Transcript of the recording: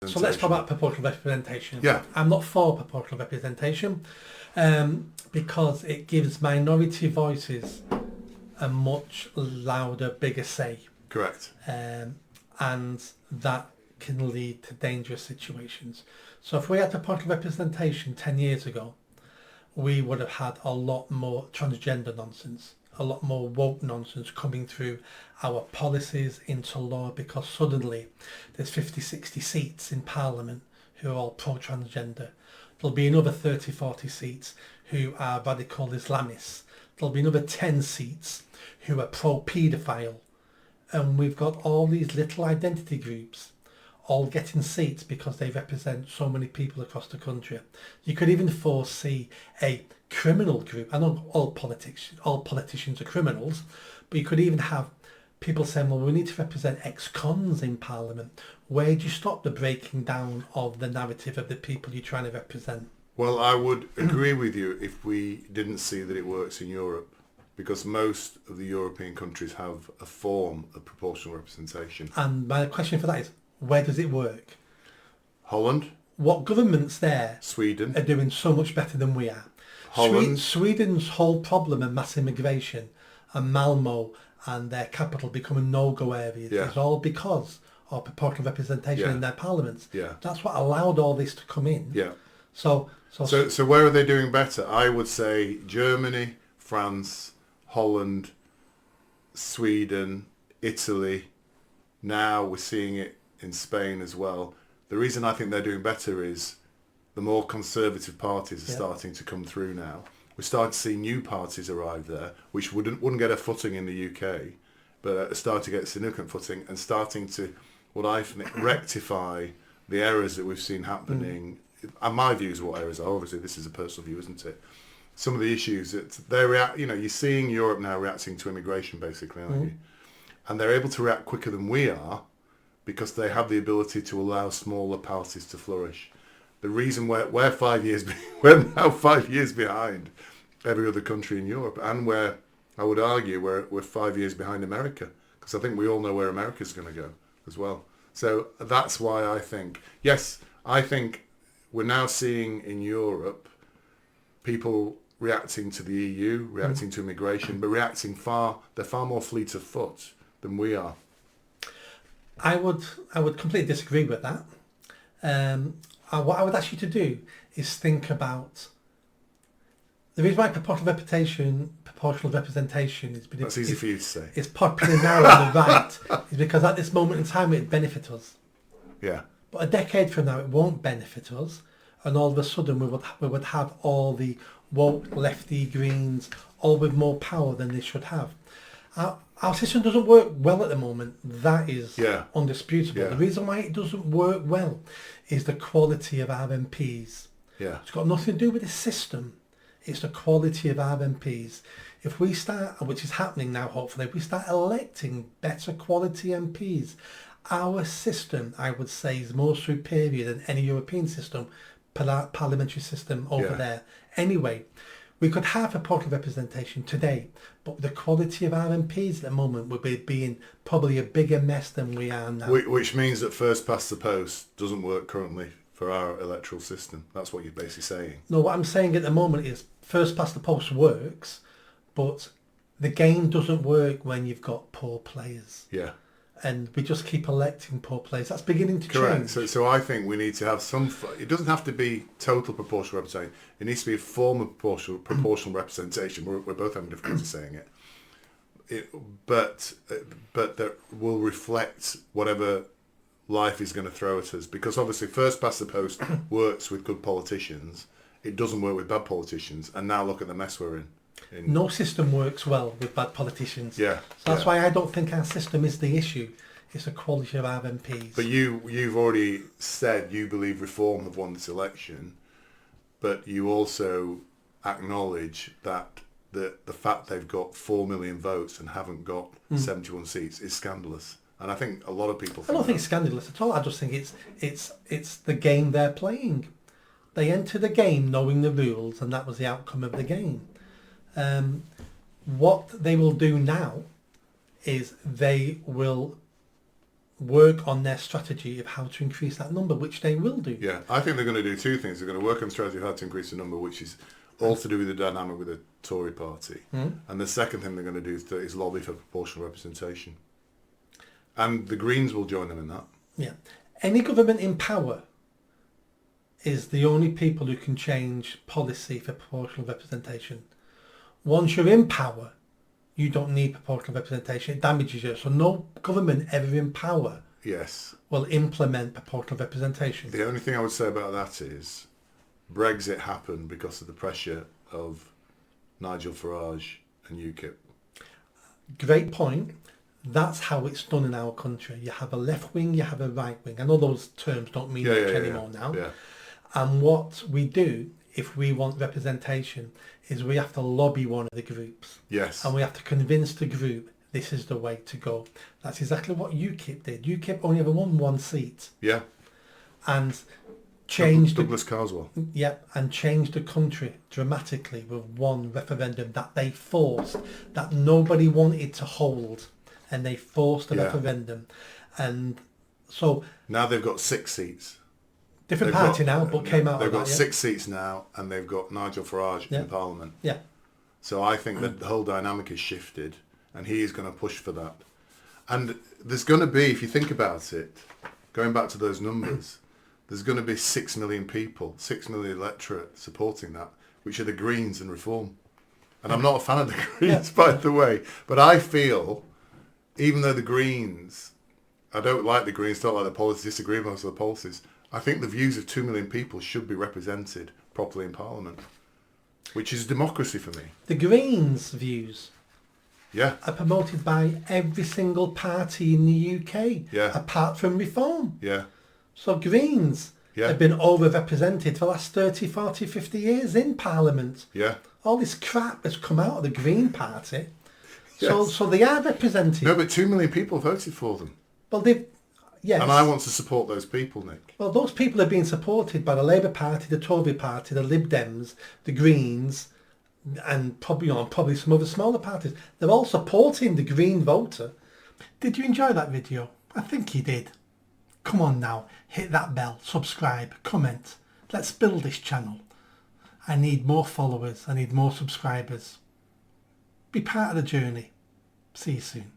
So let's talk about proportional representation. Yeah. I'm not for proportional representation because it gives minority voices a much louder, bigger say. Correct. And that can lead to dangerous situations. So if we had proportional representation 10 years ago, we would have had a lot more transgender nonsense, a lot more woke nonsense coming through our policies into law, because suddenly there's 50, 60 seats in Parliament who are all pro-transgender. There'll be another 30, 40 seats who are radical Islamists. There'll be another 10 seats who are pro-paedophile. And we've got all these little identity groups all getting seats because they represent so many people across the country. You could even foresee a criminal group. I know all politicians are criminals, but you could even have people saying, well, we need to represent ex-cons in Parliament. Where do you stop the breaking down of the narrative of the people you're trying to represent? Well, I would agree with you if we didn't see that it works in Europe, because most of the European countries have a form of proportional representation. And my question for that is, where does it work? Holland. What governments there Sweden. are doing so much better than we are? Holland. Sweden's whole problem of mass immigration and Malmo and their capital becoming no-go areas is all because of proportional representation in their parliaments. Yeah. That's what allowed all this to come in. Yeah. So where are they doing better? I would say Germany, France, Holland, Sweden, Italy. Now we're seeing it in Spain as well. The reason I think they're doing better is the more conservative parties are starting to come through now. We're starting to see new parties arrive there, which wouldn't get a footing in the UK, but are starting to get significant footing and starting to, what I think, rectify the errors that we've seen happening. And my views what errors are. Obviously, this is a personal view, isn't it? Some of the issues that you're seeing Europe now reacting to immigration, basically, aren't you? And they're able to react quicker than we are because they have the ability to allow smaller parties to flourish. The reason we're now 5 years behind every other country in Europe, and where I would argue we're 5 years behind America, because I think we all know where America's going to go as well. So that's why I think we're now seeing in Europe people reacting to the EU, reacting to immigration, but they're far more fleet of foot than we are. I would completely disagree with that. What I would ask you to do is think about the reason why proportional representation is That's easy for you to say. It's popular now on the right is because at this moment in time it benefits us. Yeah. But a decade from now it won't benefit us, and all of a sudden we would have all the woke lefty Greens all with more power than they should have. Our system doesn't work well at the moment. That is undisputable. Yeah. The reason why it doesn't work well is the quality of our MPs. Yeah. It's got nothing to do with the system. It's the quality of our MPs. If we start, which is happening now hopefully, if we start electing better quality MPs, our system, I would say, is more superior than any European system, parliamentary system over there. Anyway, we could have proportional representation today, but the quality of our MPs at the moment would be being probably a bigger mess than we are now. Which means that first past the post doesn't work currently for our electoral system. That's what you're basically saying. No, what I'm saying at the moment is first past the post works, but the game doesn't work when you've got poor players. Yeah. And we just keep electing poor players. That's beginning to change. Correct. So I think we need to have some. It doesn't have to be total proportional representation. It needs to be a form of proportional representation. We're both having difficulty saying it. But that will reflect whatever life is going to throw at us. Because obviously, first past the post works with good politicians. It doesn't work with bad politicians. And now look at the mess we're in. No system works well with bad politicians. Yeah. So that's why I don't think our system is the issue. It's the quality of our MPs. But you've already said you believe Reform have won this election, but you also acknowledge that the fact they've got 4 million votes and haven't got 71 seats is scandalous. And I think a lot of people think I don't think it's scandalous at all. I just think it's the game they're playing. They entered the game knowing the rules, and that was the outcome of the game. What they will do now is they will work on their strategy of how to increase that number, which they will do. Yeah, I think they're going to do two things. They're going to work on strategy of how to increase the number, which is all to do with the dynamic with the Tory party. And the second thing they're going to do is lobby for proportional representation. And the Greens will join them in that. Yeah. Any government in power is the only people who can change policy for proportional representation. Once you're in power, you don't need proportional representation. It damages you. So no government ever in power Yes. will implement proportional representation. The only thing I would say about that is Brexit happened because of the pressure of Nigel Farage and UKIP. Great point. That's how it's done in our country. You have a left wing, you have a right wing. I know those terms don't mean much anymore now. Yeah. And what we do, if we want representation, is we have to lobby one of the groups. Yes. And we have to convince the group this is the way to go. That's exactly what UKIP did. UKIP only ever won one seat. Yeah. And changed Douglas Carswell. and changed the country dramatically with one referendum that they forced, that nobody wanted to hold, and they forced a referendum. And so now they've got 6 seats. Different party now, but came out They've of got that, 6 seats now, and they've got Nigel Farage in Parliament. Yeah. So I think that the whole dynamic has shifted, and he is going to push for that. And there's going to be, if you think about it, going back to those numbers, there's going to be 6 million people, 6 million electorate supporting that, which are the Greens and Reform. And I'm not a fan of the Greens, by the way, but I feel, even though the Greens, I don't like the Greens, don't like the policies, disagree with most of the policies, I think the views of 2 million people should be represented properly in Parliament, which is democracy for me. The Greens' views Yeah. are promoted by every single party in the UK, apart from Reform. Yeah. So Greens have been overrepresented for the last 30, 40, 50 years in Parliament. Yeah. All this crap has come out of the Green Party. Yes. So they are represented. No, but 2 million people voted for them. Well, yes. And I want to support those people, Nick. Well, those people are being supported by the Labour Party, the Tory Party, the Lib Dems, the Greens, and probably some other smaller parties. They're all supporting the Green voter. Did you enjoy that video? I think you did. Come on now, hit that bell, subscribe, comment. Let's build this channel. I need more followers. I need more subscribers. Be part of the journey. See you soon.